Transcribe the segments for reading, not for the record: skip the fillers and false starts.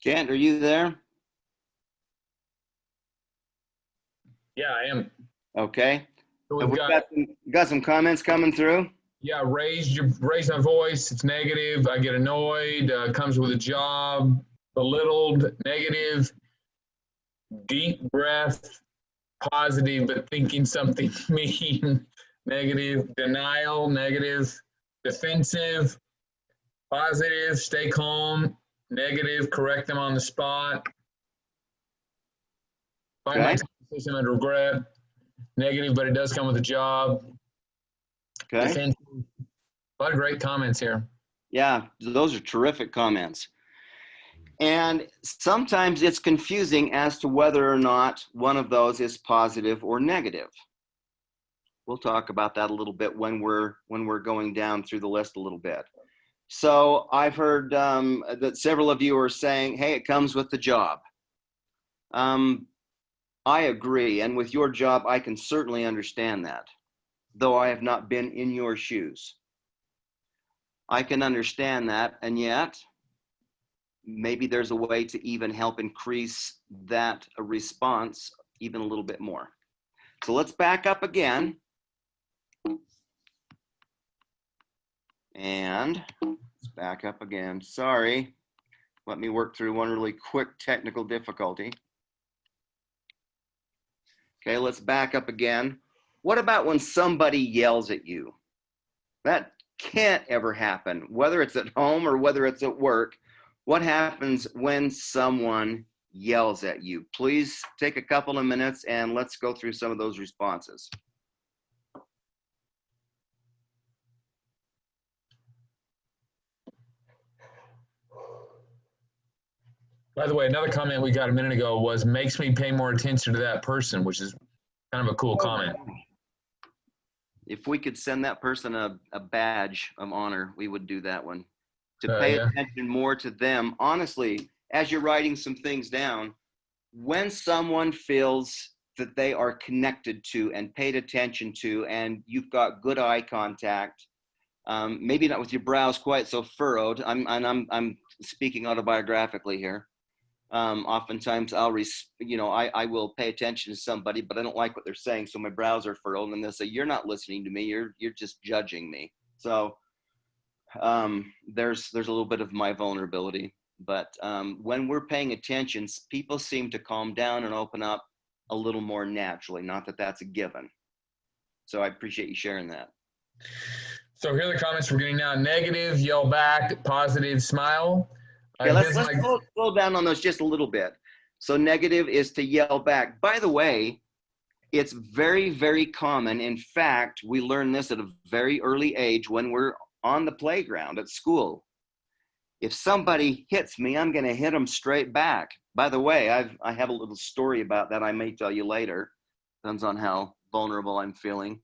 Kent, are you there? Yeah, I am. Okay. So Have we've we got, got some comments coming through? yeah, raise my voice. It's negative. I get annoyed. Comes with a job. Belittled. Negative. Deep breath. Positive, but thinking something mean. Negative. Denial. Negative. Defensive. Positive. Stay calm. Negative. Correct them on the spot. Find my Okay. decision and regret. Negative, but it does come with a job. Okay. Defensive. A lot of great comments here. Yeah, those are terrific comments. And sometimes it's confusing as to whether or not one of those is positive or negative. We'll talk about that a little bit when we're going down through the list a little bit. So I've heard that several of you are saying, "Hey, it comes with the job." Um, I agree, and with your job, I can certainly understand that, though I have not been in your shoes. I can understand that, and yet maybe there's a way to even help increase that response even a little bit more. So let's back up again. And let's back up again. Sorry. Let me work through one really quick technical difficulty. Okay, let's back up again. What about when somebody yells at you? That can't ever happen, whether it's at home or whether it's at work. What happens when someone yells at you? Please take a couple of minutes and let's go through some of those responses. By the way, another comment we got a minute ago was makes me pay more attention to that person, which is kind of a cool comment. If we could send that person a badge of honor, we would do that one. To pay Yeah. attention more to them. Honestly, as you're writing some things down, when someone feels that they are connected to and paid attention to, and you've got good eye contact, maybe not with your brows quite so furrowed. I'm speaking autobiographically here. Oftentimes I will pay attention to somebody, but I don't like what they're saying, so my brows are furrowed, and they'll say, "You're not listening to me. You're just judging me." So there's a little bit of my vulnerability, but when we're paying attention, people seem to calm down and open up a little more naturally. Not that that's a given. So I appreciate you sharing that. So here are the comments we're getting now. Negative, yell back. Positive, smile. Okay, let's slow down on those just a little bit. So negative is to yell back. By the way, it's very, very common. In fact, we learn this at a very early age when we're on the playground at school. If somebody hits me, I'm going to hit them straight back. By the way, I have a little story about that I may tell you later. Depends on how vulnerable I'm feeling.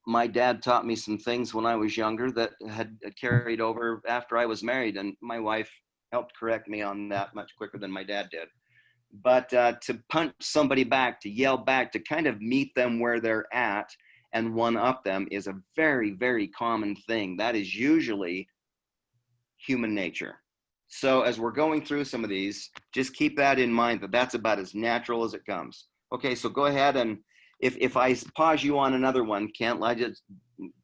My dad taught me some things when I was younger that had carried over after I was married, and my wife helped correct me on that much quicker than my dad did. But to punch somebody back, to yell back, to kind of meet them where they're at and one up them is a very, very common thing. That is usually human nature. So as we're going through some of these, just keep that in mind, that that's about as natural as it comes. Okay, so go ahead, and if I pause you on another one, Kent, I just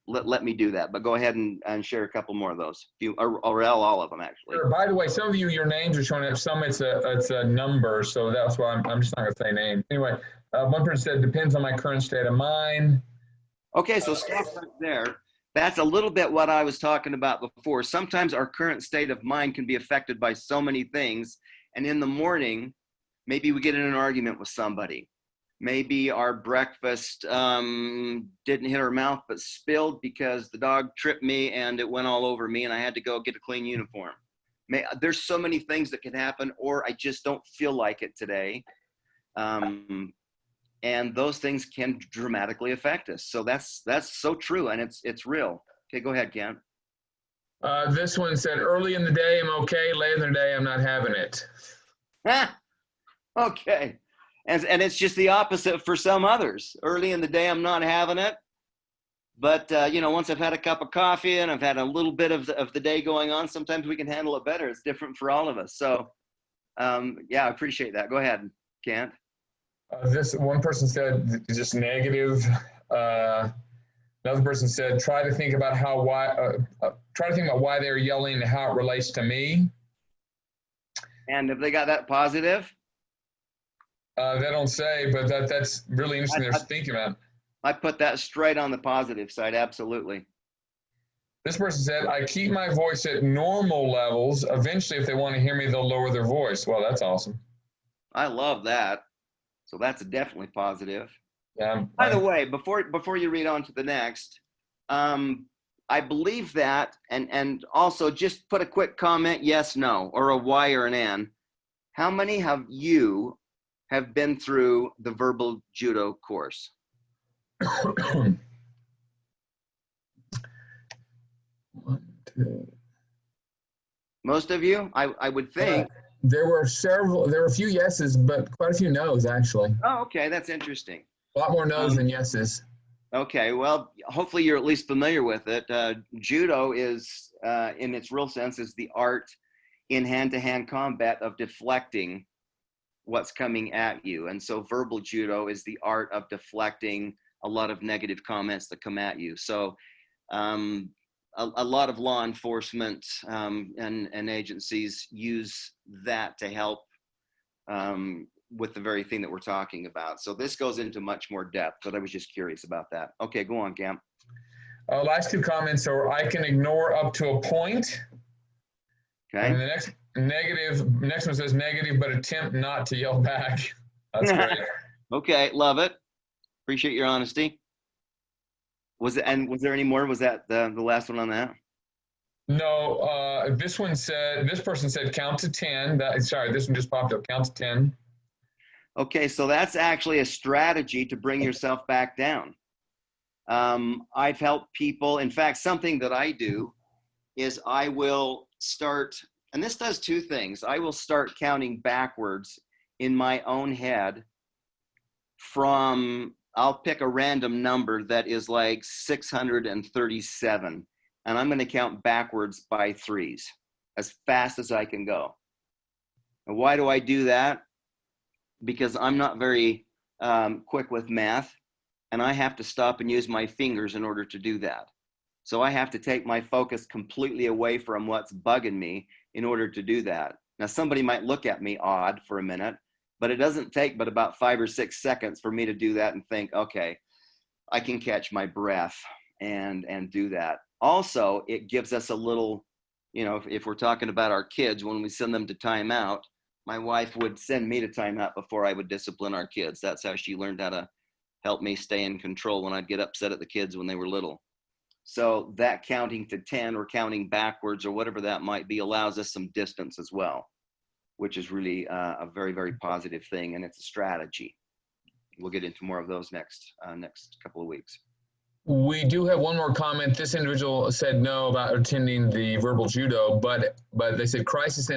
let me do that. But go ahead and share a couple more of those, or all of them actually. Sure. By the way, some of you, your names are showing up. Some it's a number, so that's why I'm just not going to say name. Anyway, one person said depends on my current state of mind. Okay, so stop right there. That's a little bit what I was talking about before. Sometimes our current state of mind can be affected by so many things. And in the morning, maybe we get in an argument with somebody. Maybe our breakfast didn't hit our mouth but spilled because the dog tripped me and it went all over me and I had to go get a clean uniform. There's so many things that can happen, or I just don't feel like it today. And those things can dramatically affect us. So that's so true, and it's real. Okay, go ahead, Ken. This one said, early in the day, I'm okay. Late in the day, I'm not having it. Okay. And it's just the opposite for some others. Early in the day, I'm not having it. But once I've had a cup of coffee and I've had a little bit of the day going on, sometimes we can handle it better. It's different for all of us. So yeah, I appreciate that. Go ahead, Kent. This one person said just negative. Another person said try to think about why they're yelling and how it relates to me. And if they got that positive, they don't say, but that's really interesting. They're thinking about. I put that straight on the positive side. Absolutely. This person said, I keep my voice at normal levels. Eventually, if they want to hear me, they'll lower their voice. Well, that's awesome. I love that. So that's definitely positive. Yeah. By the way, before you read on to the next, I believe that, and also just put a quick comment, yes, no, or a Y or an N. How many have been through the verbal judo course? One, two. Most of you, I would think. There were a few yeses, but quite a few no's, actually. Oh, okay, that's interesting. A lot more no's than yeses. Okay, well, hopefully you're at least familiar with it. Judo is, in its real sense, is the art in hand-to-hand combat of deflecting what's coming at you. And so verbal judo is the art of deflecting a lot of negative comments that come at you. So a lot of law enforcement and agencies use that to help with the very thing that we're talking about. So this goes into much more depth, but I was just curious about that. Okay, go on, Cam. Last two comments are I can ignore up to a point. Okay. And the next one says negative, but attempt not to yell back. That's great. Okay, love it. Appreciate your honesty. Was there any more? Was that the last one on that? No, this person said count to 10. Sorry, this one just popped up. Count to 10. Okay, so that's actually a strategy to bring yourself back down. I've helped people. In fact, something that I do is I will start, and this does two things. I will start counting backwards in my own head from, I'll pick a random number that is like 637, and I'm going to count backwards by threes as fast as I can go. And why do I do that? Because I'm not very quick with math, and I have to stop and use my fingers in order to do that. So I have to take my focus completely away from what's bugging me in order to do that. Now, somebody might look at me odd for a minute, but it doesn't take but about 5 or 6 seconds for me to do that and think, okay, I can catch my breath and do that. Also, it gives us a little, if we're talking about our kids, when we send them to timeout, my wife would send me to timeout before I would discipline our kids. That's how she learned how to help me stay in control when I'd get upset at the kids when they were little. So that counting to 10 or counting backwards or whatever that might be allows us some distance as well, which is really a very, very positive thing. And it's a strategy. We'll get into more of those next couple of weeks. We do have one more comment. This individual said no about attending the verbal judo, but they said crisis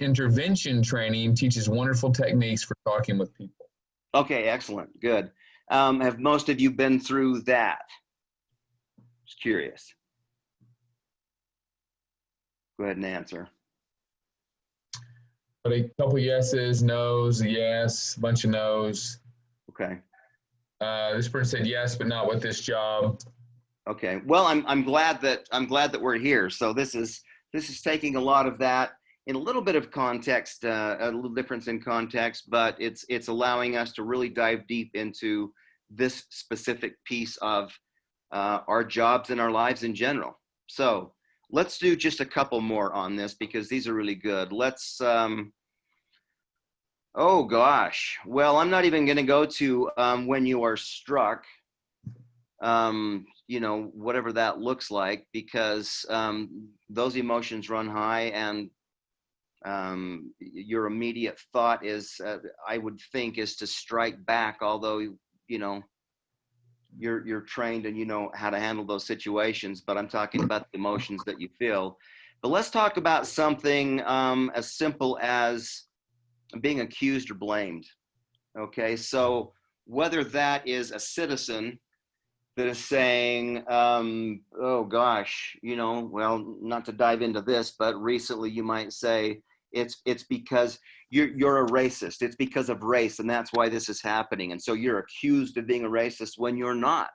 intervention training teaches wonderful techniques for talking with people. Okay, excellent, good. Have most of you been through that? Just curious. Go ahead and answer. But a couple yeses, nos, yes, a bunch of nos. Okay. This person said yes, but not with this job. Okay. Well, I'm glad that we're here. So this is taking a lot of that in a little bit of context, a little difference in context, but it's allowing us to really dive deep into this specific piece of our jobs and our lives in general. So let's do just a couple more on this because these are really good. Let's, oh gosh. Well, I'm not even going to go to when you are struck, whatever that looks like, because those emotions run high and your immediate thought is, I would think, is to strike back, although, you're trained and you know how to handle those situations, but I'm talking about the emotions that you feel. But let's talk about something as simple as being accused or blamed. Okay, so whether that is a citizen that is saying, oh gosh, well, not to dive into this, but recently you might say it's because you're a racist. It's because of race, and that's why this is happening. And so you're accused of being a racist when you're not,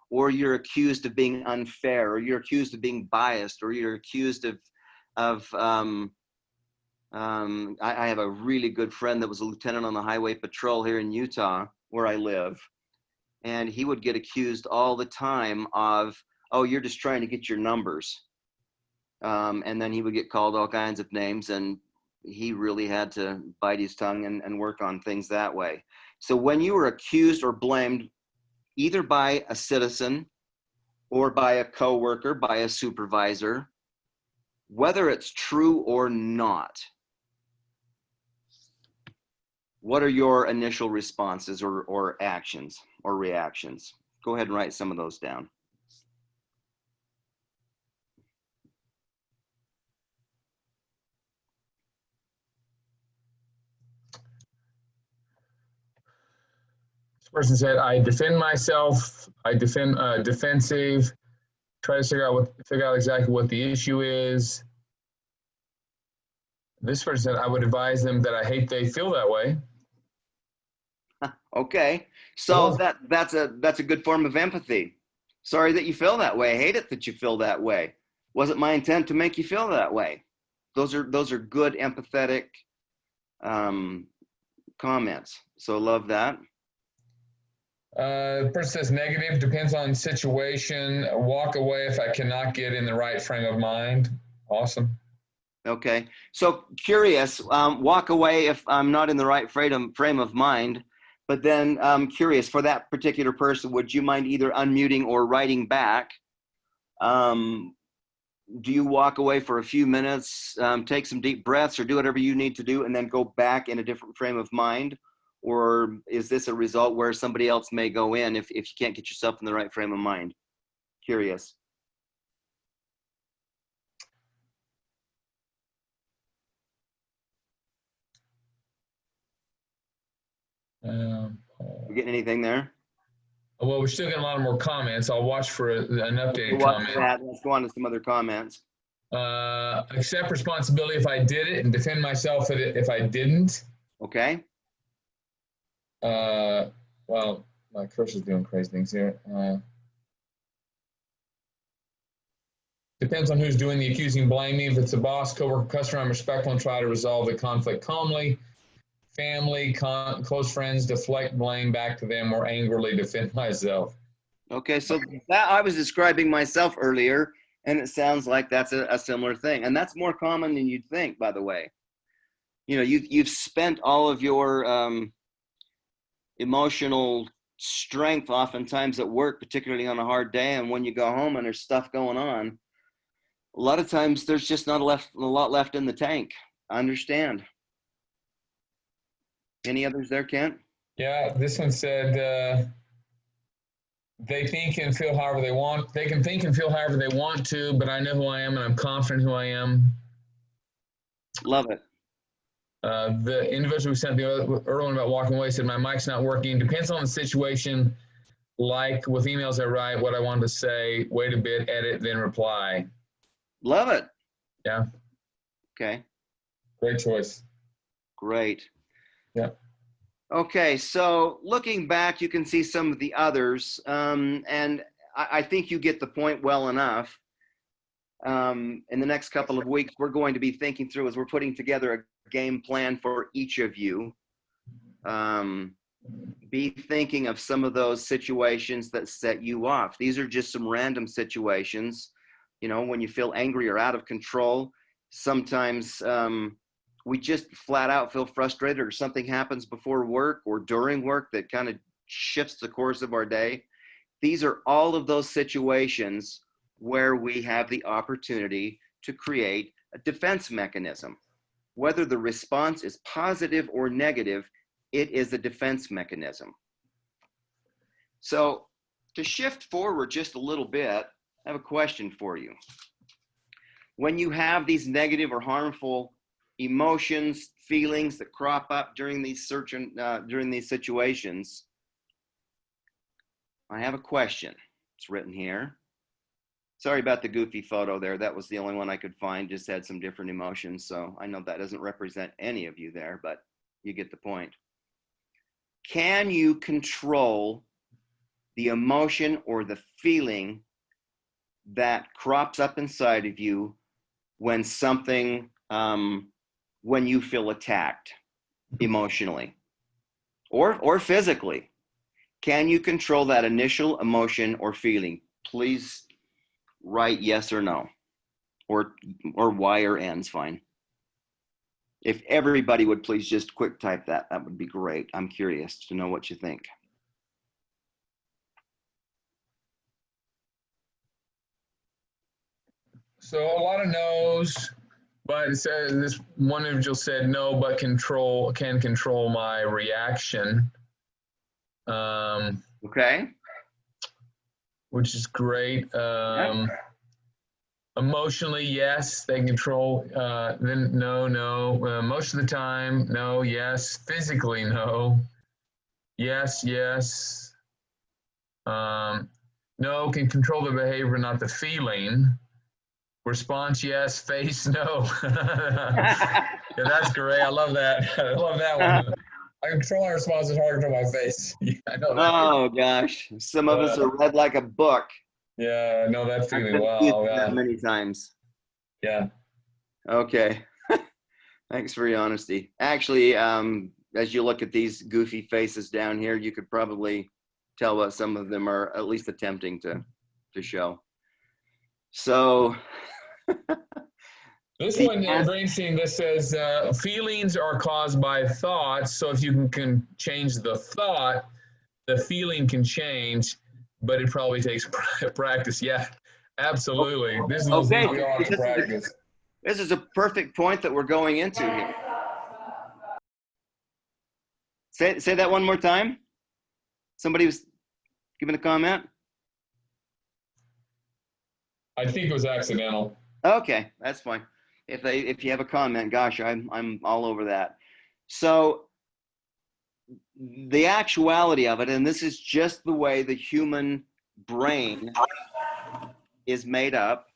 or you're accused of being unfair, or you're accused of being biased, or you're accused of I have a really good friend that was a lieutenant on the highway patrol here in Utah, where I live. And he would get accused all the time of, oh, you're just trying to get your numbers. And then he would get called all kinds of names, and he really had to bite his tongue and work on things that way. So when you were accused or blamed either by a citizen or by a coworker, by a supervisor, whether it's true or not, what are your initial responses or actions or reactions? Go ahead and write some of those down. This person said, I defend myself, I defend defensive, try to figure out exactly what the issue is. This person said, I would advise them that I hate they feel that way. Okay, so that's a good form of empathy. Sorry that you feel that way. I hate it that you feel that way. Wasn't my intent to make you feel that way. Those are good empathetic comments. So love that. The person says negative, depends on situation. Walk away if I cannot get in the right frame of mind. Awesome. Okay, so curious, walk away if I'm not in the right frame of mind, but then curious, for that particular person, would you mind either unmuting or writing back? Do you walk away for a few minutes, take some deep breaths, or do whatever you need to do and then go back in a different frame of mind? Or is this a result where somebody else may go in if you can't get yourself in the right frame of mind? Curious. You getting anything there? Well, we're still getting a lot more comments. I'll watch for an updated comment. Let's go on to some other comments. Accept responsibility if I did it and defend myself if I didn't. Okay. Well, my cursor's doing crazy things here. Depends on who's doing the accusing, blaming. If it's a boss, coworker, customer, I'm respectful and try to resolve the conflict calmly. Family, close friends, deflect blame back to them or angrily defend myself. Okay, so that I was describing myself earlier, and it sounds like that's a similar thing. And that's more common than you'd think, by the way. You've spent all of your emotional strength oftentimes at work, particularly on a hard day, and when you go home and there's stuff going on, a lot of times there's just not a lot left in the tank. I understand. Any others there, Kent? Yeah, this one said they think and feel however they want. They can think and feel however they want to, but I know who I am and I'm confident who I am. Love it. The individual who sent the earlier one about walking away said, my mic's not working. Depends on the situation. Like with emails I write, what I want to say, wait a bit, edit, then reply. Love it. Yeah. Okay. Great choice. Great. Yeah. Okay, so looking back, you can see some of the others, and I think you get the point well enough. In the next couple of weeks, we're going to be thinking through, as we're putting together a game plan for each of you. Be thinking of some of those situations that set you off. These are just some random situations. When you feel angry or out of control, sometimes we just flat out feel frustrated, or something happens before work or during work that kind of shifts the course of our day. These are all of those situations where we have the opportunity to create a defense mechanism. Whether the response is positive or negative, it is a defense mechanism. So to shift forward just a little bit, I have a question for you. When you have these negative or harmful emotions, feelings that crop up during these situations, I have a question. It's written here. Sorry about the goofy photo there. That was the only one I could find. Just had some different emotions. So I know that doesn't represent any of you there, but you get the point. Can you control the emotion or the feeling that crops up inside of you when something, when you feel attacked emotionally or physically? Can you control that initial emotion or feeling? Please write yes or no, or Y or N's fine. If everybody would please just quick type that, that would be great. I'm curious to know what you think. So a lot of no's, but it says this one individual said no, but can control my reaction, Okay. which is great. Emotionally, yes, they control. Then no. Most of the time, no, yes. Physically, no. Yes. No, can control the behavior, not the feeling. Response, yes. Face, no. Yeah, that's great. I love that. I love that one. I can control my response as hard to my face. Yeah, I know that. Oh gosh, some of us are read like a book. Yeah, I know that I've feeling. been used Wow. that Yeah. many times. Yeah. Okay. Thanks for your honesty. Actually, as you look at these goofy faces down here, you could probably tell what some of them are at least attempting to show. So This one, Greenstein, this says feelings are caused by thoughts. So if you can change the thought, the feeling can change, but it probably takes practice. Yeah, absolutely. This is those things we all have to practice. This is a perfect point that we're going into here. Say that one more time. Somebody was giving a comment. I think it was accidental. Okay, that's fine. If you have a comment, gosh, I'm all over that. So the actuality of it, and this is just the way the human brain is made up.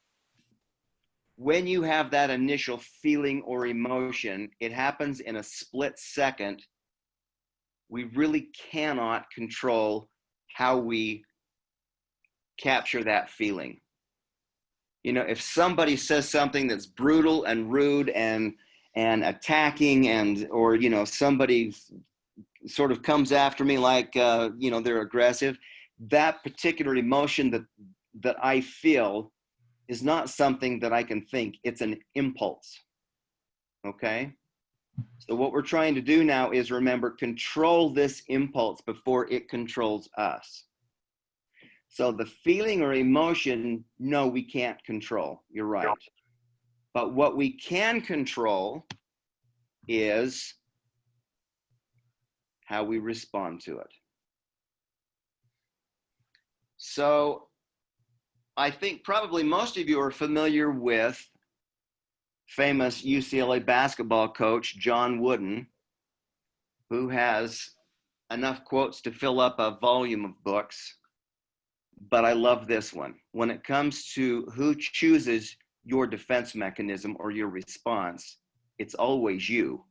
When you have that initial feeling or emotion, it happens in a split second. We really cannot control how we capture that feeling. You know, if somebody says something that's brutal and rude and attacking, and or you know, somebody sort of comes after me like you know, they're aggressive, that particular emotion that I feel is not something that I can think. It's an impulse. Okay? So what we're trying to do now is remember, control this impulse before it controls us. So the feeling or emotion, no, we can't control. You're right. But what we can control is how we respond to it. So I think probably most of you are familiar with famous UCLA basketball coach John Wooden, who has enough quotes to fill up a volume of books. But I love this one. When it comes to who chooses your defense mechanism or your response, it's always you.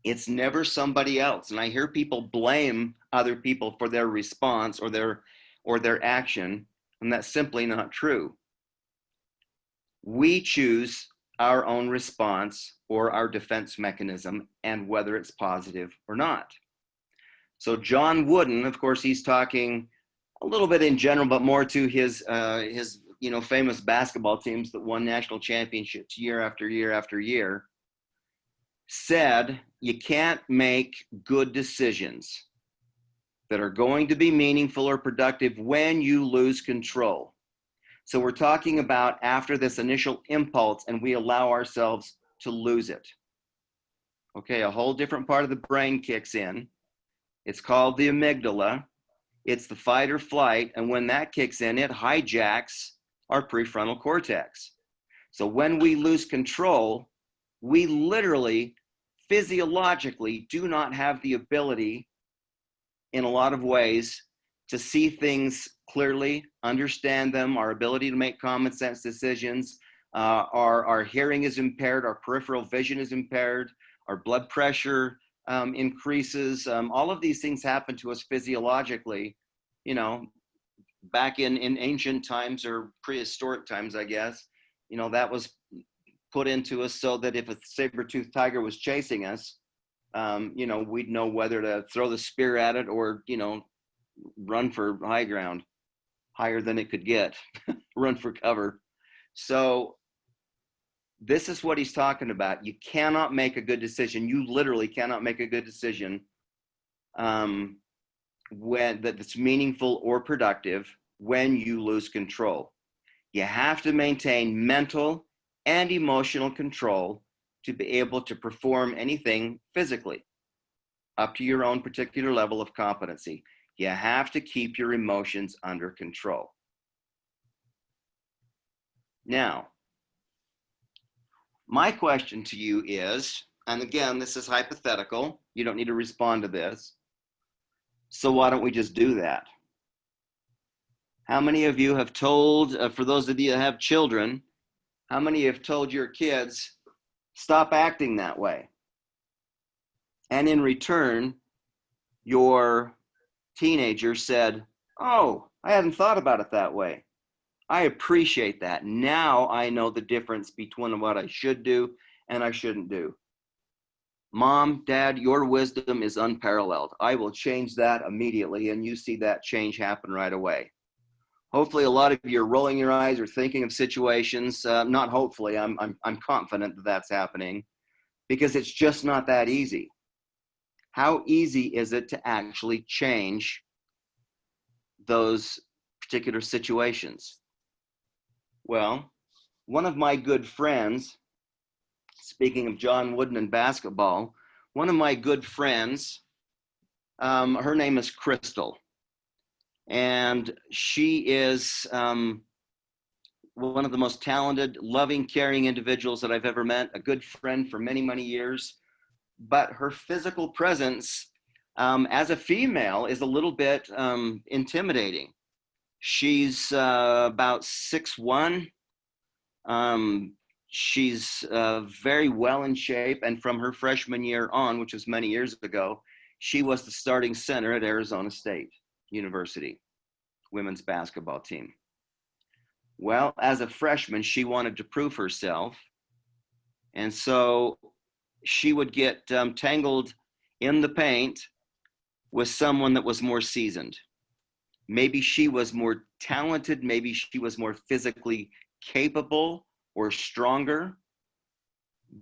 It's never somebody else. And I hear people blame other people for their response or their action, and that's simply not true. We choose our own response or our defense mechanism, and whether it's positive or not. So John Wooden, of course, he's talking a little bit in general, but more to his you know, famous basketball teams that won national championships year after year after year, said you can't make good decisions that are going to be meaningful or productive when you lose control. So we're talking about after this initial impulse and we allow ourselves to lose it. Okay, a whole different part of the brain kicks in. It's called the amygdala. It's the fight or flight, and when that kicks in, it hijacks our prefrontal cortex. So when we lose control, we literally, physiologically, do not have the ability, in a lot of ways, to see things clearly, understand them, our ability to make common sense decisions. Our hearing is impaired, our peripheral vision is impaired, our blood pressure increases. All of these things happen to us physiologically, you know, back in ancient times or prehistoric times, I guess. You know, that was put into us so that if a saber-toothed tiger was chasing us, you know, we'd know whether to throw the spear at it or, you know, run for high ground, higher than it could get, run for cover. So this is what he's talking about. You cannot make a good decision. You literally cannot make a good decision when that's meaningful or productive when you lose control. You have to maintain mental and emotional control to be able to perform anything physically up to your own particular level of competency. You have to keep your emotions under control. Now, my question to you is, and again, this is hypothetical. You don't need to respond to this. So why don't we just do that? How many of you have told, for those of you that have children, how many have told your kids, stop acting that way? And in return, your teenager said, oh, I hadn't thought about it that way. I appreciate that. Now I know the difference between what I should do and I shouldn't do. Mom, Dad, your wisdom is unparalleled. I will change that immediately, and you see that change happen right away. Hopefully, a lot of you are rolling your eyes or thinking of situations. Not hopefully, I'm confident that that's happening, because it's just not that easy. How easy is it to actually change those particular situations? Well, one of my good friends, speaking of John Wooden and basketball, one of my good friends, her name is Crystal. And she is one of the most talented, loving, caring individuals that I've ever met, a good friend for many, many years. But her physical presence as a female is a little bit intimidating. She's about 6'1". She's very well in shape. And from her freshman year on, which was many years ago, she was the starting center at Arizona State University women's basketball team. Well, as a freshman, she wanted to prove herself. And so she would get tangled in the paint with someone that was more seasoned. Maybe she was more talented. Maybe she was more physically capable or stronger,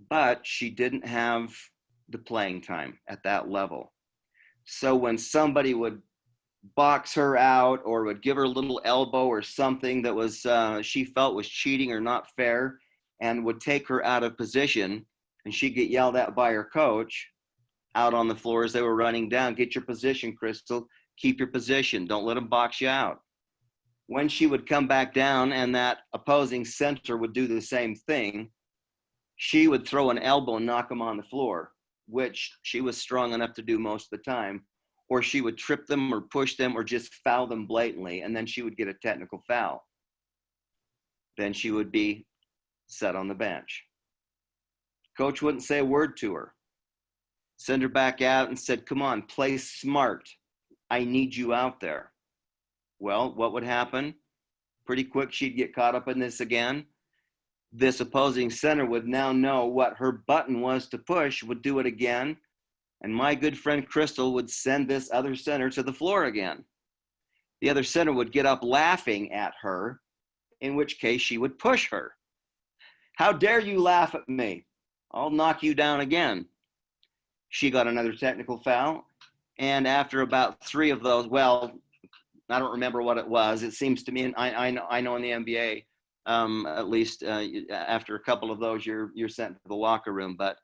but she didn't have the playing time at that level. So when somebody would box her out or would give her a little elbow or something that was she felt was cheating or not fair and would take her out of position, and she'd get yelled at by her coach out on the floor as they were running down, get your position, Crystal, keep your position, don't let them box you out. When she would come back down and that opposing center would do the same thing, she would throw an elbow and knock him on the floor, which she was strong enough to do most of the time. Or she would trip them or push them or just foul them blatantly, and then she would get a technical foul. Then she would be set on the bench. Coach wouldn't say a word to her. Send her back out and said, come on, play smart. I need you out there. Well, what would happen? Pretty quick, she'd get caught up in this again. This opposing center would now know what her button was to push, would do it again. And my good friend Crystal would send this other center to the floor again. The other center would get up laughing at her, in which case she would push her. How dare you laugh at me? I'll knock you down again. She got another technical foul. And after about 3 of those, well, I don't remember what it was. It seems to me, and I know in the NBA, at least after a couple of those, you're sent to the locker room. But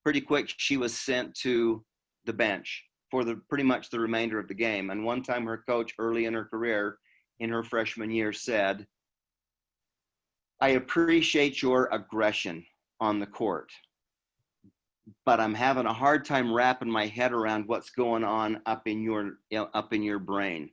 pretty quick, she was sent to the bench for pretty much the remainder of the game. And one time her coach early in her career, in her freshman year, said, I appreciate your aggression on the court, but I'm having a hard time wrapping my head around what's going on up in your brain.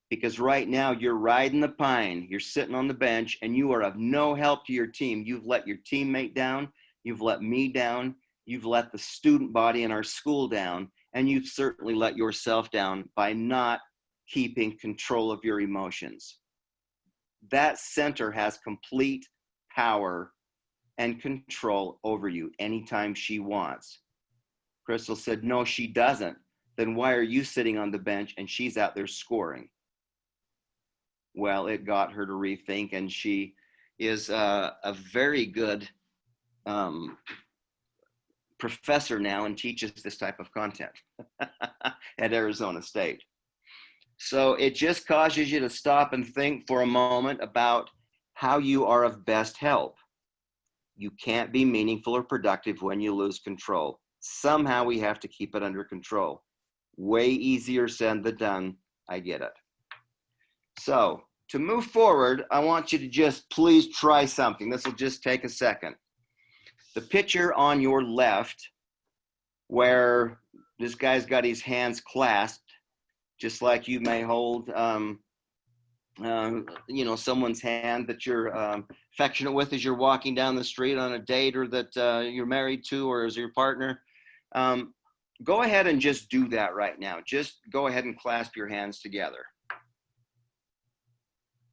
because right now you're riding the pine, you're sitting on the bench, and you are of no help to your team. You've let your teammate down, you've let me down, you've let the student body in our school down, and you've certainly let yourself down by not keeping control of your emotions. That center has complete power and control over you anytime she wants. Crystal said, no, she doesn't. Then why are you sitting on the bench and she's out there scoring? Well, it got her to rethink, and she is a very good professor now and teaches this type of content at Arizona State. So it just causes you to stop and think for a moment about how you are of best help. You can't be meaningful or productive when you lose control. Somehow we have to keep it under control. Way easier said than done. I get it. So to move forward, I want you to just please try something. This will just take a second. The picture on your left, where this guy's got his hands clasped, just like you may hold, someone's hand that you're affectionate with as you're walking down the street on a date, or that you're married to, or as your partner. Go ahead and just do that right now. Just go ahead and clasp your hands together.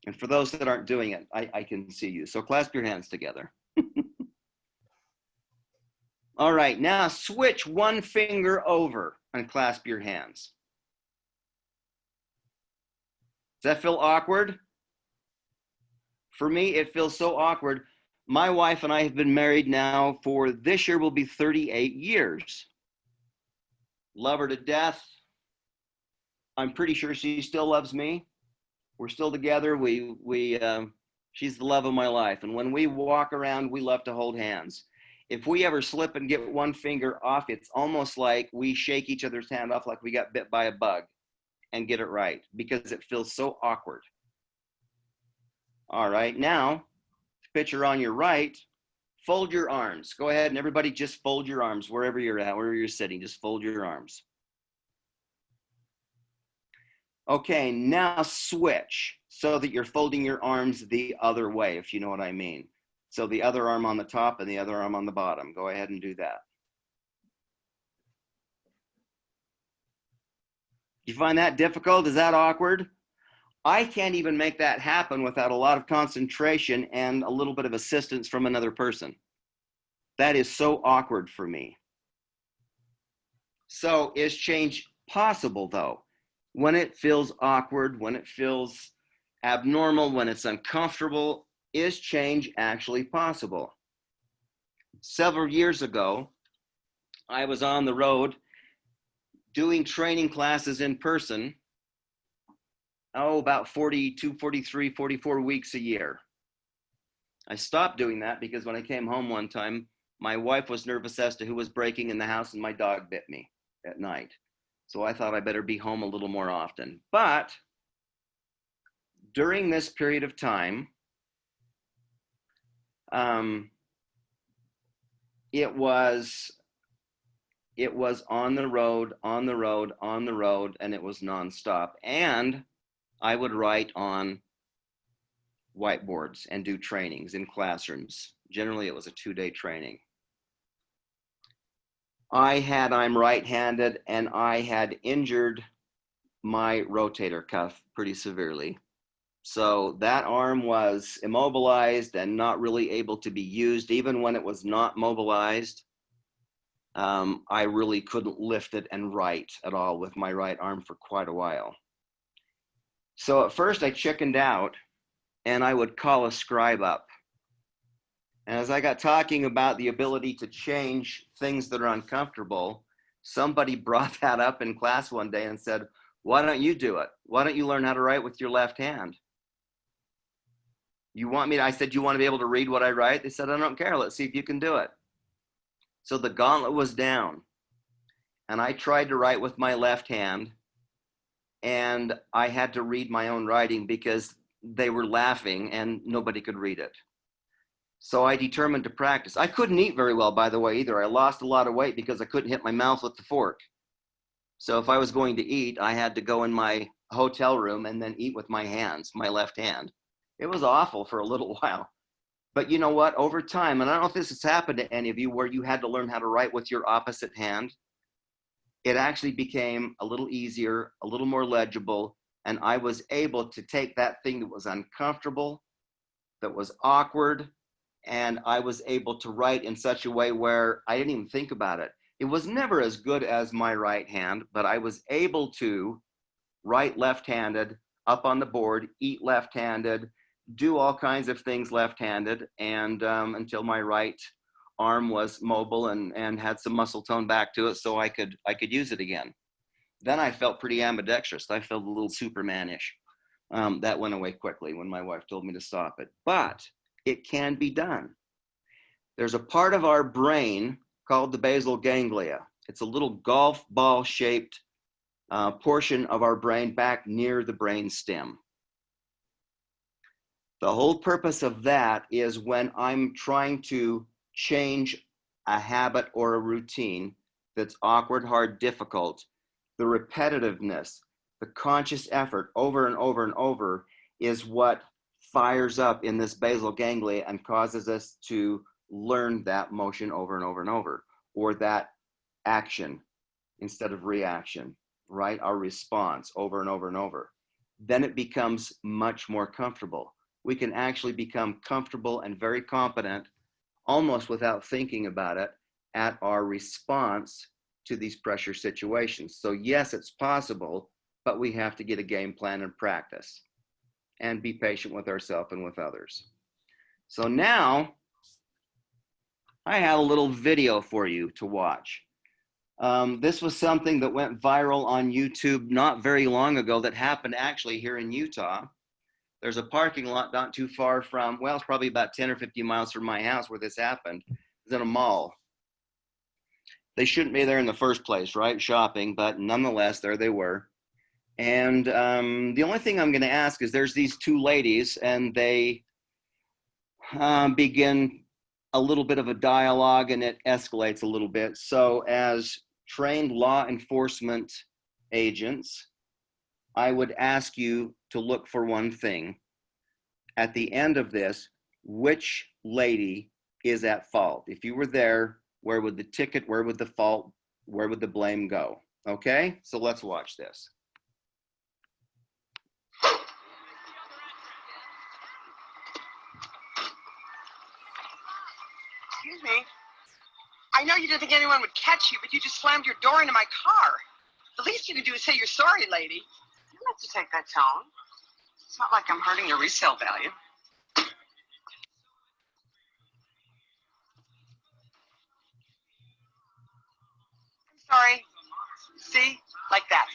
And for those that aren't doing it, I can see you. So clasp your hands together. All right, now switch one finger over and clasp your hands. Does that feel awkward? For me, it feels so awkward. My wife and I have been married now for this year will be 38 years. Love her to death. I'm pretty sure she still loves me. We're still together. She's the love of my life. And when we walk around, we love to hold hands. If we ever slip and get one finger off, it's almost like we shake each other's hand off like we got bit by a bug and get it right, because it feels so awkward. All right, now, picture on your right, fold your arms. Go ahead and everybody just fold your arms wherever you're at, wherever you're sitting, just fold your arms. Okay, now switch so that you're folding your arms the other way, if you know what I mean. So the other arm on the top and the other arm on the bottom. Go ahead and do that. You find that difficult? Is that awkward? I can't even make that happen without a lot of concentration and a little bit of assistance from another person. That is so awkward for me. So is change possible though? When it feels awkward, when it feels abnormal, when it's uncomfortable, is change actually possible? Several years ago, I was on the road doing training classes in person, about 42, 43, 44 weeks a year. I stopped doing that because when I came home one time, my wife was nervous as to who was breaking in the house, and my dog bit me at night. So I thought I better be home a little more often. But during this period of time, it was on the road, and it was nonstop. And I would write on whiteboards and do trainings in classrooms. Generally, it was a 2-day training. I'm right-handed, and I had injured my rotator cuff pretty severely. So that arm was immobilized and not really able to be used. Even when it was not mobilized, I really couldn't lift it and write at all with my right arm for quite a while. So at first I chickened out, and I would call a scribe up. And as I got talking about the ability to change things that are uncomfortable, somebody brought that up in class one day and said, why don't you do it? Why don't you learn how to write with your left hand? I said, you want to be able to read what I write? They said, I don't care. Let's see if you can do it. So the gauntlet was down, and I tried to write with my left hand, and I had to read my own writing because they were laughing and nobody could read it. So I determined to practice. I couldn't eat very well, by the way, either. I lost a lot of weight because I couldn't hit my mouth with the fork. So if I was going to eat, I had to go in my hotel room and then eat with my hands, my left hand. It was awful for a little while. But you know what? Over time, and I don't know if this has happened to any of you where you had to learn how to write with your opposite hand, it actually became a little easier, a little more legible, and I was able to take that thing that was uncomfortable, that was awkward, and I was able to write in such a way where I didn't even think about it. It was never as good as my right hand, but I was able to write left-handed, up on the board, eat left-handed, do all kinds of things left-handed, and until my right arm was mobile and had some muscle tone back to it, so I could use it again. Then I felt pretty ambidextrous. I felt a little Superman-ish. That went away quickly when my wife told me to stop it. But it can be done. There's a part of our brain called the basal ganglia. It's a little golf ball shaped portion of our brain back near the brain stem. The whole purpose of that is when I'm trying to change a habit or a routine that's awkward, hard, difficult, the repetitiveness, the conscious effort over and over and over is what fires up in this basal ganglia and causes us to learn that motion over and over and over, or that action instead of reaction, right? Our response over and over and over. Then it becomes much more comfortable. We can actually become comfortable and very competent, almost without thinking about it, at our response to these pressure situations. So yes, it's possible, but we have to get a game plan and practice and be patient with ourselves and with others. So now I have a little video for you to watch. This was something that went viral on YouTube not very long ago that happened actually here in Utah. There's a parking lot not too far from, well, it's probably about 10 or 50 miles from my house where this happened. It's in a mall. They shouldn't be there in the first place, right? Shopping, but nonetheless, there they were. And the only thing I'm going to ask is there's these two ladies and they begin a little bit of a dialogue and it escalates a little bit. So as trained law enforcement agents, I would ask you to look for one thing. At the end of this, which lady is at fault? If you were there, where would the ticket, where would the fault, where would the blame go? Okay, so let's watch this. Excuse me. I know you didn't think anyone would catch you, but you just slammed your door into my car. The least you can do is say you're sorry, lady. You don't have to take that tone. It's not like I'm hurting your resale value. I'm sorry. See? Like that.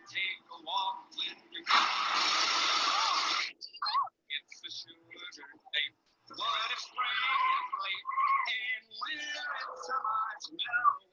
Take a walk with your it's the sugar tape. What if spring is late and we're in summer's mellow?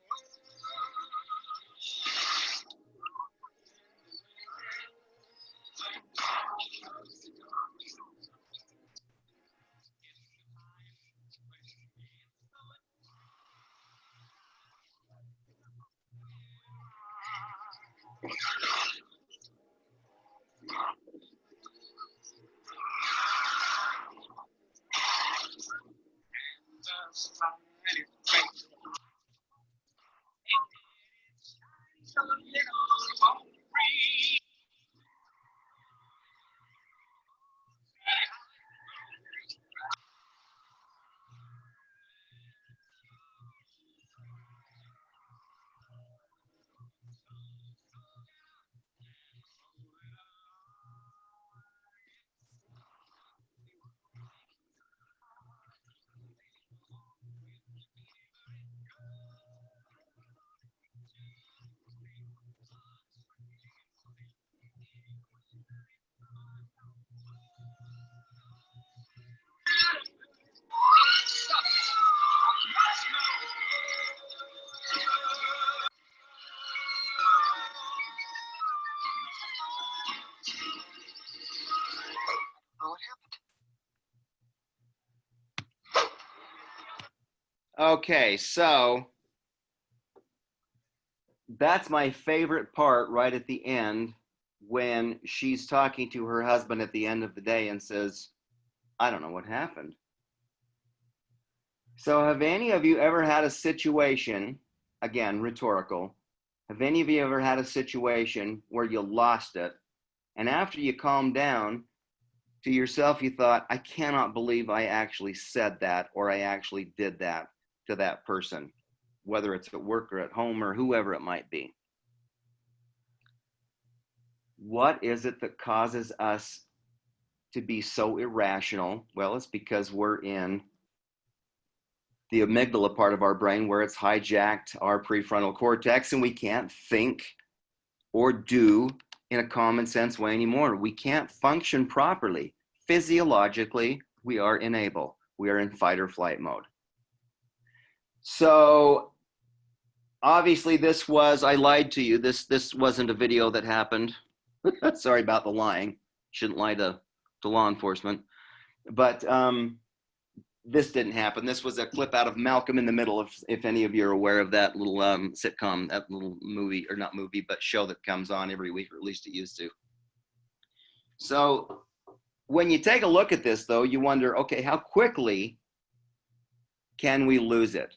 Okay, so that's my favorite part right at the end, when she's talking to her husband at the end of the day and says, I don't know what happened. So have any of you ever had a situation, again, rhetorical, have any of you ever had a situation where you lost it, and after you calmed down, to yourself you thought, I cannot believe I actually said that, or I actually did that to that person, whether it's at work or at home or whoever it might be? What is it that causes us to be so irrational? Well, it's because we're in the amygdala part of our brain, where it's hijacked our prefrontal cortex, and we can't think or do in a common sense way anymore. We can't function properly. Physiologically, we are unable. We are in fight or flight mode. So obviously I lied to you. This wasn't a video that happened. Sorry about the lying. Shouldn't lie to law enforcement. But this didn't happen. This was a clip out of Malcolm in the Middle, if any of you are aware of that little sitcom, that little movie, or not movie, but show that comes on every week, or at least it used to. So when you take a look at this, though, you wonder, okay, how quickly can we lose it?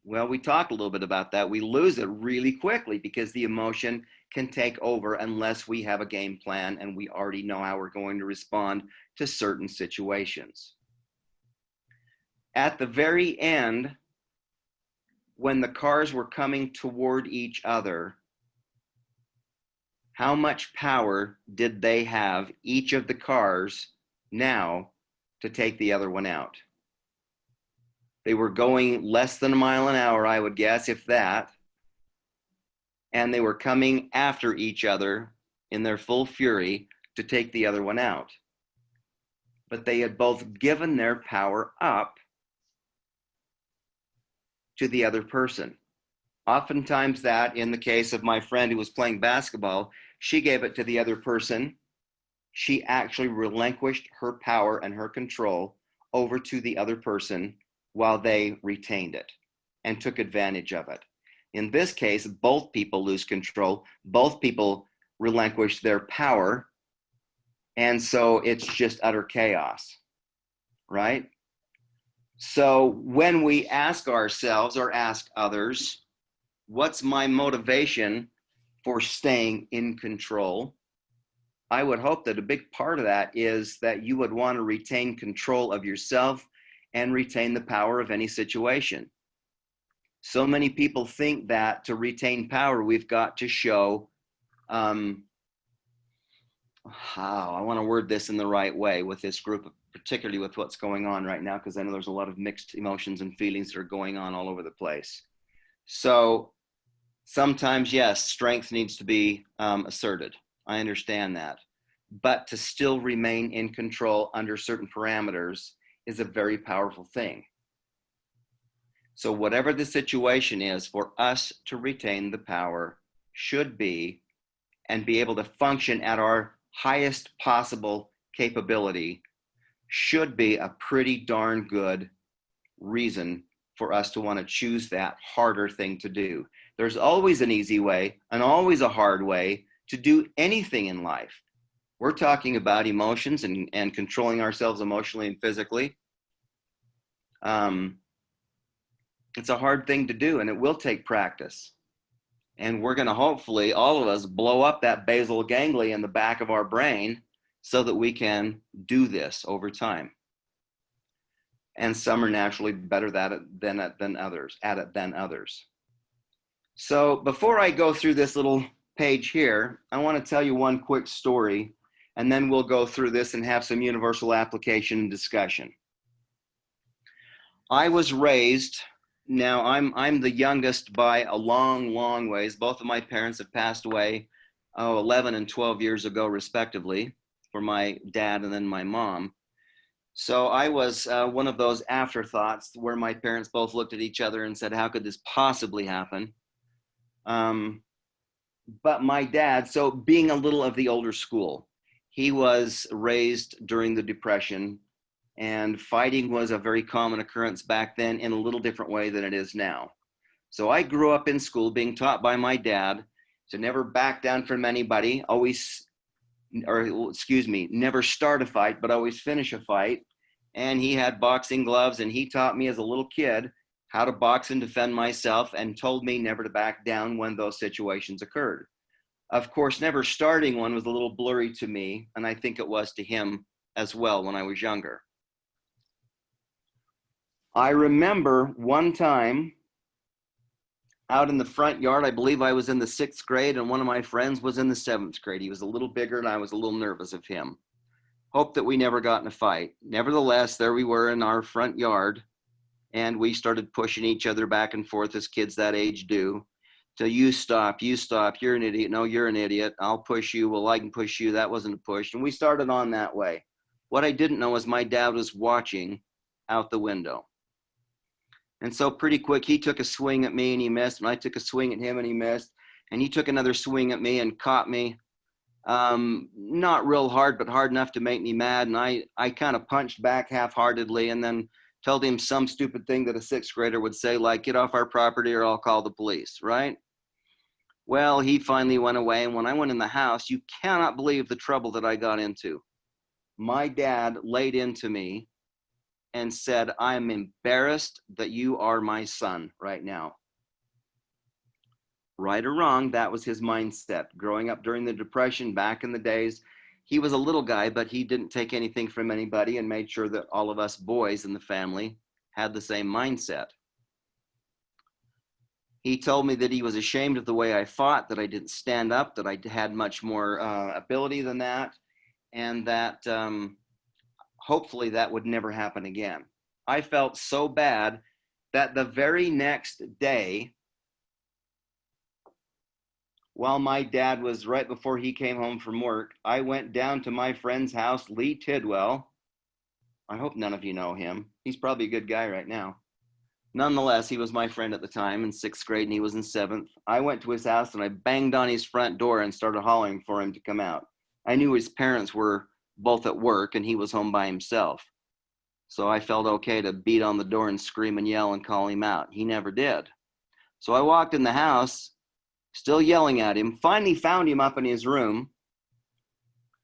Well, we talked a little bit about that. We lose it really quickly because the emotion can take over unless we have a game plan and we already know how we're going to respond to certain situations. At the very end, when the cars were coming toward each other, how much power did they have, each of the cars, now to take the other one out? They were going less than a mile an hour, I would guess, if that. And they were coming after each other in their full fury to take the other one out. But they had both given their power up to the other person. Oftentimes that, in the case of my friend who was playing basketball, she gave it to the other person. She actually relinquished her power and her control over to the other person while they retained it and took advantage of it. In this case, both people lose control. Both people relinquish their power. And so it's just utter chaos, right? So when we ask ourselves or ask others, what's my motivation for staying in control? I would hope that a big part of that is that you would want to retain control of yourself and retain the power of any situation. So many people think that to retain power, we've got to show, I want to word this in the right way with this group, particularly with what's going on right now, because I know there's a lot of mixed emotions and feelings that are going on all over the place. So sometimes, yes, strength needs to be asserted. I understand that. But to still remain in control under certain parameters is a very powerful thing. So whatever the situation is, for us to retain the power should be, and be able to function at our highest possible capability, should be a pretty darn good reason for us to want to choose that harder thing to do. There's always an easy way and always a hard way to do anything in life. We're talking about emotions and controlling ourselves emotionally and physically. It's a hard thing to do, and it will take practice. And we're going to hopefully, all of us, blow up that basal ganglia in the back of our brain so that we can do this over time. And some are naturally better at it than others. So before I go through this little page here, I want to tell you one quick story, and then we'll go through this and have some universal application and discussion. I was raised, now I'm the youngest by a long, long ways. Both of my parents have passed away 11 and 12 years ago, respectively, for my dad and then my mom. So I was one of those afterthoughts where my parents both looked at each other and said, how could this possibly happen? But my dad, so being a little of the older school, he was raised during the Depression, And fighting was a very common occurrence back then in a little different way than it is now. So I grew up in school being taught by my dad to never back down from anybody, never start a fight, but always finish a fight. And he had boxing gloves, and he taught me as a little kid how to box and defend myself, and told me never to back down when those situations occurred. Of course, never starting one was a little blurry to me, and I think it was to him as well when I was younger. I remember one time out in the front yard, I believe I was in the 6th grade, and one of my friends was in the 7th grade. He was a little bigger, and I was a little nervous of him. Hoped that we never got in a fight. Nevertheless, there we were in our front yard, and we started pushing each other back and forth as kids that age do. Till you stop, you're an idiot, no, you're an idiot, I'll push you, well, I can push you, that wasn't a push. And we started on that way. What I didn't know is my dad was watching out the window. And so pretty quick, he took a swing at me and he missed, and I took a swing at him and he missed, and he took another swing at me and caught me. Not real hard, but hard enough to make me mad. And I kind of punched back half-heartedly, and then told him some stupid thing that a 6th grader would say, like, get off our property or I'll call the police, right? Well, he finally went away, and when I went in the house, you cannot believe the trouble that I got into. My dad laid into me and said, I am embarrassed that you are my son right now. Right or wrong, that was his mindset. Growing up during the Depression back in the days, he was a little guy, but he didn't take anything from anybody and made sure that all of us boys in the family had the same mindset. He told me that he was ashamed of the way I fought, that I didn't stand up, that I had much more ability than that, and that hopefully that would never happen again. I felt so bad that the very next day, while my dad was right before he came home from work, I went down to my friend's house, Lee Tidwell. I hope none of you know him. He's probably a good guy right now. Nonetheless, he was my friend at the time in 6th grade, and he was in 7th. I went to his house and I banged on his front door and started hollering for him to come out. I knew his parents were both at work and he was home by himself. So I felt okay to beat on the door and scream and yell and call him out. He never did. So I walked in the house, still yelling at him, finally found him up in his room,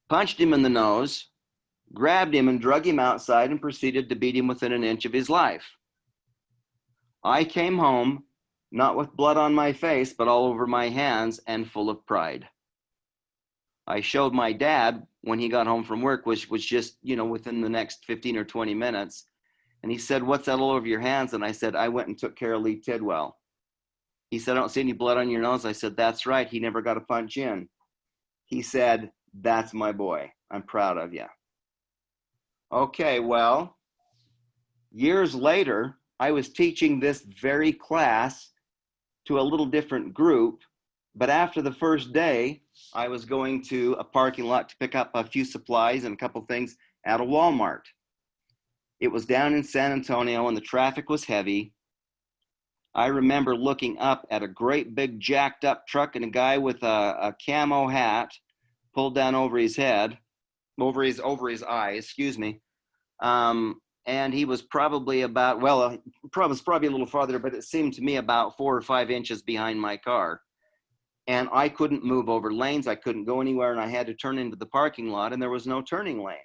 punched him in the nose, grabbed him and drug him outside, and proceeded to beat him within an inch of his life. I came home, not with blood on my face, but all over my hands and full of pride. I showed my dad when he got home from work, which was just, within the next 15 or 20 minutes. And he said, what's that all over your hands? And I said, I went and took care of Lee Tidwell. He said, I don't see any blood on your nose. I said, that's right. He never got a punch in. He said, that's my boy. I'm proud of you. Okay, well, years later, I was teaching this very class to a little different group, but after the first day, I was going to a parking lot to pick up a few supplies and a couple things at a Walmart. It was down in San Antonio and the traffic was heavy. I remember looking up at a great big jacked up truck and a guy with a camo hat pulled down over his head, over his eyes, and he was probably about, probably a little farther, but it seemed to me about 4 or 5 inches behind my car. And I couldn't move over lanes. I couldn't go anywhere, and I had to turn into the parking lot, and there was no turning lane.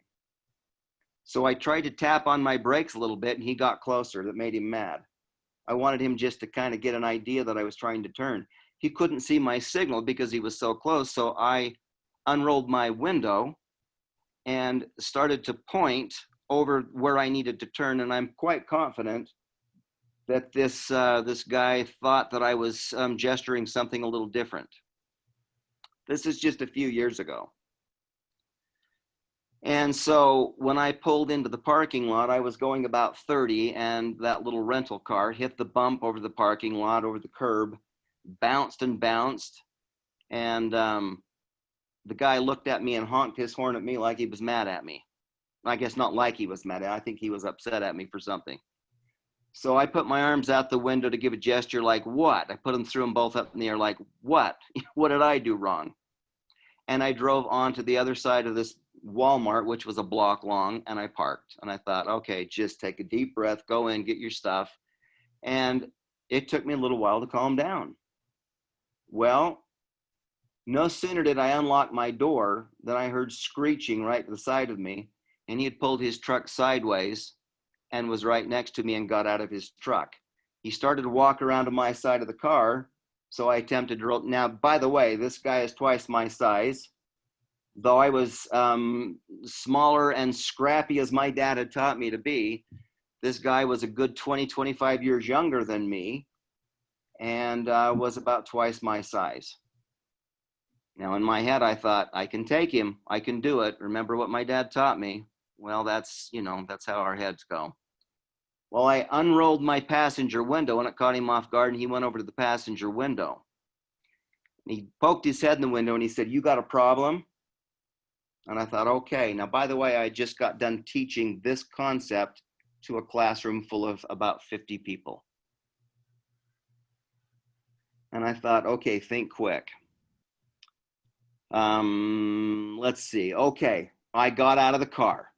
So I tried to tap on my brakes a little bit, and he got closer. That made him mad. I wanted him just to kind of get an idea that I was trying to turn. He couldn't see my signal because he was so close, so I unrolled my window and started to point over where I needed to turn, and I'm quite confident that this guy thought that I was gesturing something a little different. This is just a few years ago. And so when I pulled into the parking lot, I was going about 30, and that little rental car hit the bump over the parking lot, over the curb, bounced and bounced, and the guy looked at me and honked his horn at me like he was mad at me. I guess not like he was mad at me. I think he was upset at me for something. So I put my arms out the window to give a gesture like, what? I put them through them both up in the air like, what? What did I do wrong? And I drove on to the other side of this Walmart, which was a block long, and I parked. And I thought, okay, just take a deep breath, go in, get your stuff. And it took me a little while to calm down. Well, no sooner did I unlock my door than I heard screeching right to the side of me, and he had pulled his truck sideways and was right next to me and got out of his truck. He started to walk around to my side of the car, so I attempted to roll. Now, by the way, this guy is twice my size. Though I was smaller and scrappy as my dad had taught me to be, this guy was a good 20, 25 years younger than me and was about twice my size. Now, in my head, I thought, I can take him. I can do it. Remember what my dad taught me? Well, that's how our heads go. Well, I unrolled my passenger window and it caught him off guard, and he went over to the passenger window. And he poked his head in the window and he said, "You got a problem?" And I thought, okay. Now, by the way, I just got done teaching this concept to a classroom full of about 50 people. And I thought, okay, think quick. Let's see. Okay, I got out of the car.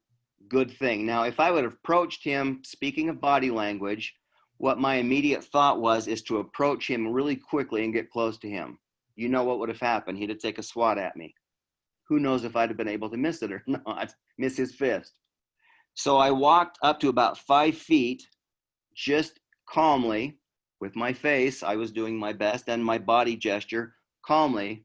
Good thing. Now, if I would have approached him, speaking of body language, what my immediate thought was is to approach him really quickly and get close to him. You know what would have happened? He'd have taken a swat at me. Who knows if I'd have been able to miss it or not, miss his fist. So I walked up to about 5 feet, just calmly, with my face, I was doing my best, and my body gesture, calmly.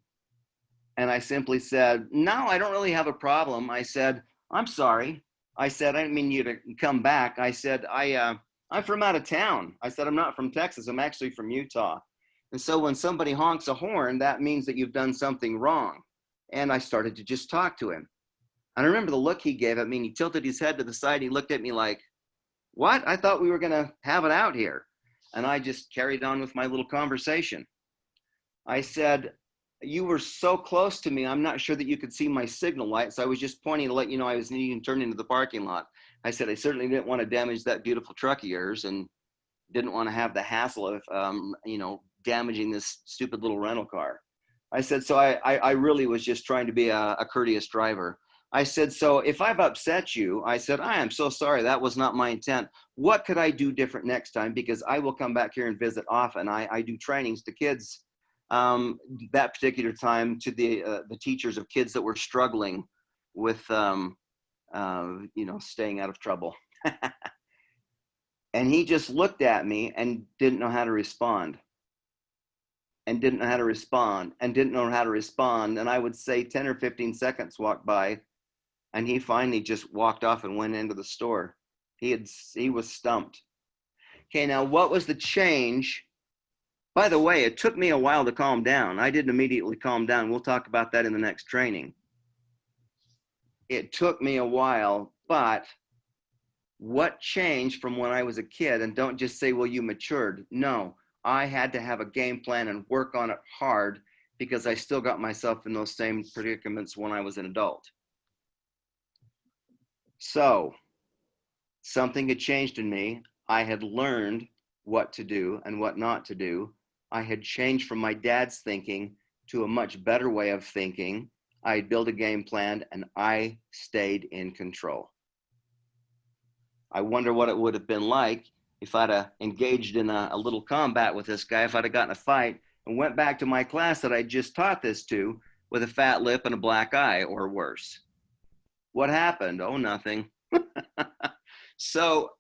And I simply said, "No, I don't really have a problem." I said, "I'm sorry." I said, "I didn't mean you to come back." I said, I'm from out of town." I said, "I'm not from Texas. I'm actually from Utah. And so when somebody honks a horn, that means that you've done something wrong." And I started to just talk to him. And I remember the look he gave at me, and he tilted his head to the side. He looked at me like, "What? I thought we were going to have it out here." And I just carried on with my little conversation. I said, "You were so close to me, I'm not sure that you could see my signal lights. I was just pointing to let you know I was needing to turn into the parking lot." I said, "I certainly didn't want to damage that beautiful truck of yours and didn't want to have the hassle of, damaging this stupid little rental car." I said, "So I really was just trying to be a courteous driver." I said, "So if I've upset you," I said, "I am so sorry. That was not my intent. What could I do different next time? Because I will come back here and visit often. I do trainings to kids, that particular time to the teachers of kids that were struggling with, staying out of trouble." And he just looked at me and didn't know how to respond. And didn't know how to respond, and didn't know how to respond. And I would say 10 or 15 seconds walked by, and he finally just walked off and went into the store. He was stumped. Okay, now what was the change? By the way, it took me a while to calm down. I didn't immediately calm down. We'll talk about that in the next training. It took me a while, but what changed from when I was a kid? And don't just say, "Well, you matured." No. I had to have a game plan and work on it hard because I still got myself in those same predicaments when I was an adult. So something had changed in me. I had learned what to do and what not to do. I had changed from my dad's thinking to a much better way of thinking. I had built a game plan and I stayed in control. I wonder what it would have been like if I'd have engaged in a little combat with this guy, if I'd have gotten a fight and went back to my class that I just taught this to with a fat lip and a black eye, or worse. What happened? Oh, nothing. So,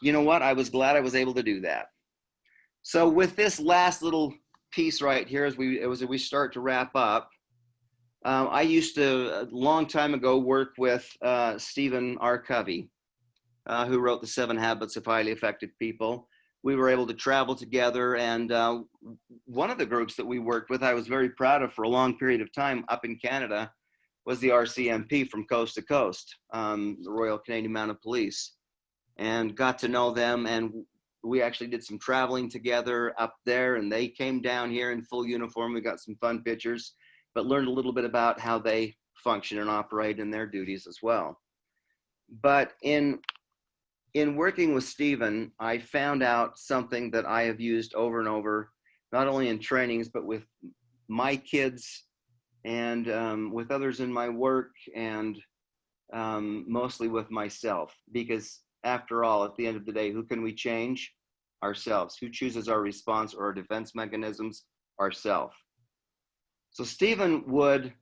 you know what? I was glad I was able to do that. So with this last little piece right here, as we start to wrap up, I used to, a long time ago, work with Stephen R. Covey, who wrote The 7 Habits of Highly Effective People. We were able to travel together, and one of the groups that we worked with, I was very proud of for a long period of time up in Canada, was the RCMP from coast to coast, the Royal Canadian Mounted Police, and got to know them. And we actually did some traveling together up there, and they came down here in full uniform. We got some fun pictures, but learned a little bit about how they function and operate in their duties as well. But in working with Stephen, I found out something that I have used over and over, not only in trainings, but with my kids and with others in my work, and mostly with myself, because after all, at the end of the day, who can we change? Ourselves. Who chooses our response or our defense mechanisms? Ourself. So Stephen would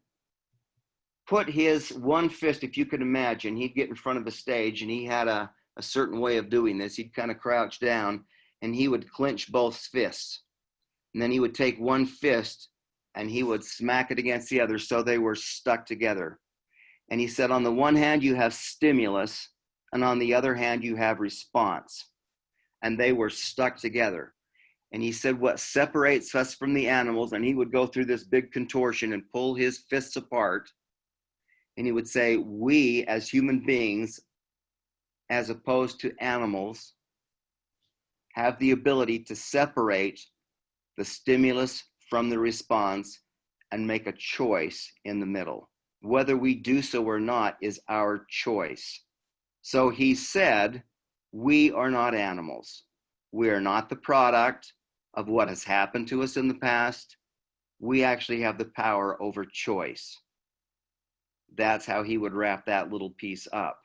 put his one fist, if you could imagine, he'd get in front of the stage, and he had a certain way of doing this. He'd kind of crouch down, and he would clench both fists. And then he would take one fist and he would smack it against the other so they were stuck together. And he said, on the one hand, you have stimulus, and on the other hand, you have response. And they were stuck together. And he said, what separates us from the animals, and he would go through this big contortion and pull his fists apart. And he would say, we as human beings, as opposed to animals, have the ability to separate the stimulus from the response and make a choice in the middle. Whether we do so or not is our choice. So he said, we are not animals. We are not the product of what has happened to us in the past. We actually have the power over choice. That's how he would wrap that little piece up.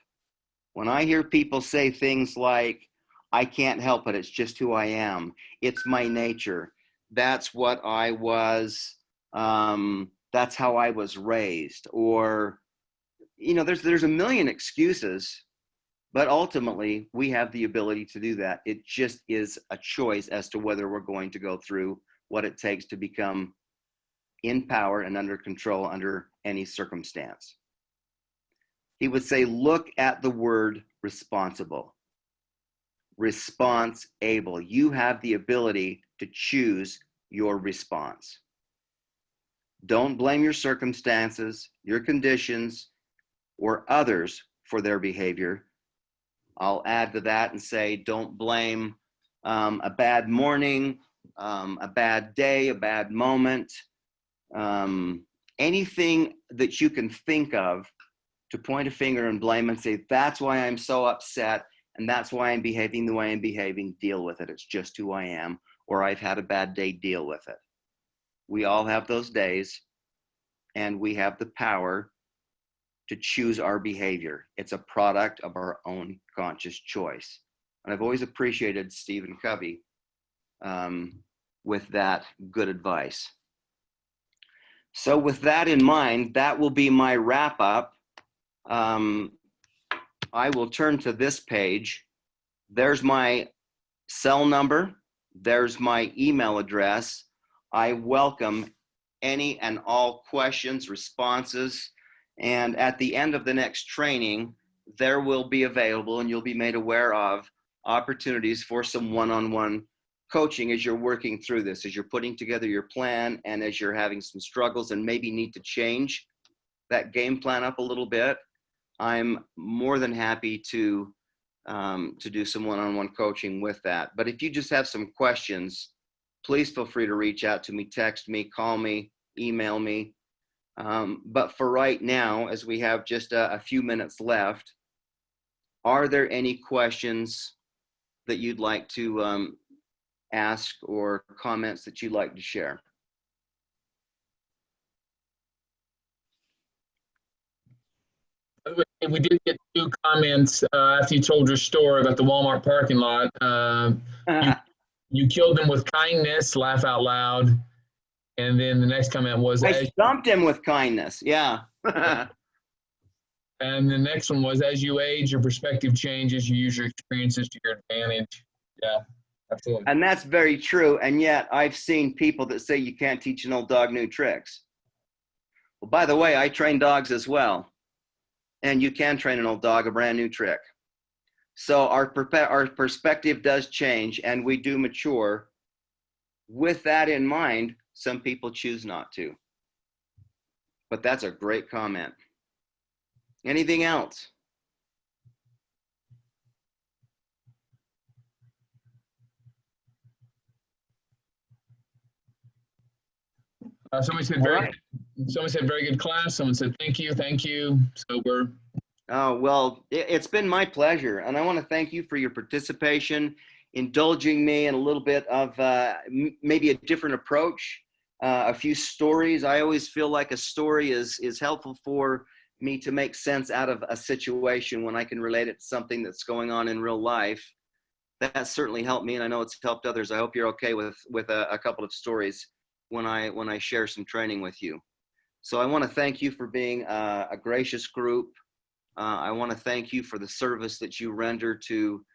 When I hear people say things like, I can't help it, it's just who I am, it's my nature, that's what I was, that's how I was raised, or, there's a million excuses, but ultimately we have the ability to do that. It just is a choice as to whether we're going to go through what it takes to become in power and under control under any circumstance. He would say, look at the word responsible. Response able. You have the ability to choose your response. Don't blame your circumstances, your conditions, or others for their behavior. I'll add to that and say, don't blame a bad morning, a bad day, a bad moment, anything that you can think of to point a finger and blame and say, that's why I'm so upset, and that's why I'm behaving the way I'm behaving. Deal with it. It's just who I am. Or I've had a bad day. Deal with it. We all have those days, and we have the power to choose our behavior. It's a product of our own conscious choice. And I've always appreciated Stephen Covey with that good advice. So with that in mind, that will be my wrap up. I will turn to this page. There's my cell number. There's my email address. I welcome any and all questions, responses, and at the end of the next training, there will be available, and you'll be made aware of, opportunities for some one-on-one coaching as you're working through this, as you're putting together your plan, and as you're having some struggles and maybe need to change that game plan up a little bit. I'm more than happy to do some one-on-one coaching with that. But if you just have some questions, please feel free to reach out to me, text me, call me, email me. But for right now, as we have just a few minutes left, are there any questions that you'd like to ask, or comments that you'd like to share? By the way, we did get 2 comments after you told your story about the Walmart parking lot. You killed him with kindness, laugh out loud. And then the next comment was, I stumped him with kindness. Yeah. And the next one was, as you age, your perspective changes, you use your experiences to your advantage. Yeah, absolutely. And that's very true. And yet I've seen people that say you can't teach an old dog new tricks. Well, by the way, I train dogs as well. And you can train an old dog a brand new trick. So our perspective does change, and we do mature. With that in mind, some people choose not to. But that's a great comment. Anything else? Somebody said very good class. Someone said thank you. So we're. Oh, well, it's been my pleasure. And I want to thank you for your participation, indulging me in a little bit of maybe a different approach a few stories. I always feel like a story is helpful for me to make sense out of a situation when I can relate it to something that's going on in real life. That certainly helped me, and I know it's helped others. I hope you're okay with a couple of stories when I share some training with you. So I want to thank you for being a gracious group. I want to thank you for the service that you render to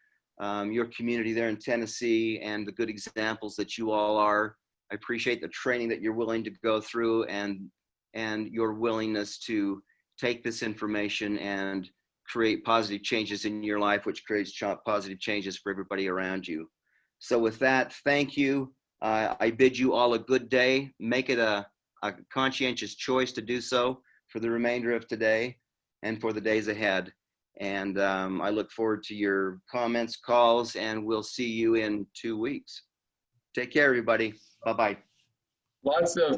your community there in Tennessee and the good examples that you all are. I appreciate the training that you're willing to go through and your willingness to take this information and create positive changes in your life, which creates positive changes for everybody around you. So with that, thank you. I bid you all a good day. Make it a conscientious choice to do so for the remainder of today and for the days ahead. And I look forward to your comments, calls, and we'll see you in 2 weeks. Take care, everybody. Bye-bye.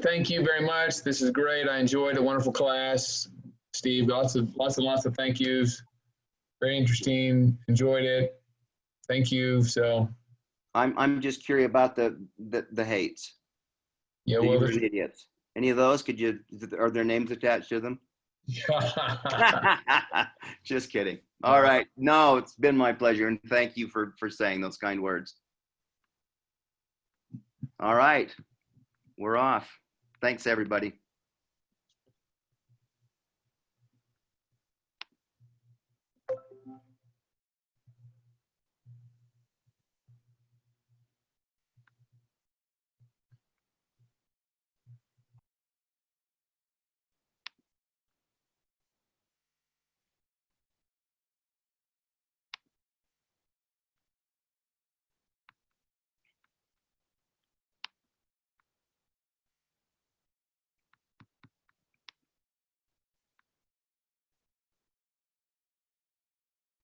Thank you very much. This is great. I enjoyed a wonderful class. Steve, lots of thank yous. Very interesting. Enjoyed it. Thank you. So I'm just curious about the hates. yeah, The well, you're idiots. Any of those? Are there names attached to them? Just kidding. All right. No, it's been my pleasure, and thank you for saying those kind words. All right. We're off. Thanks, everybody.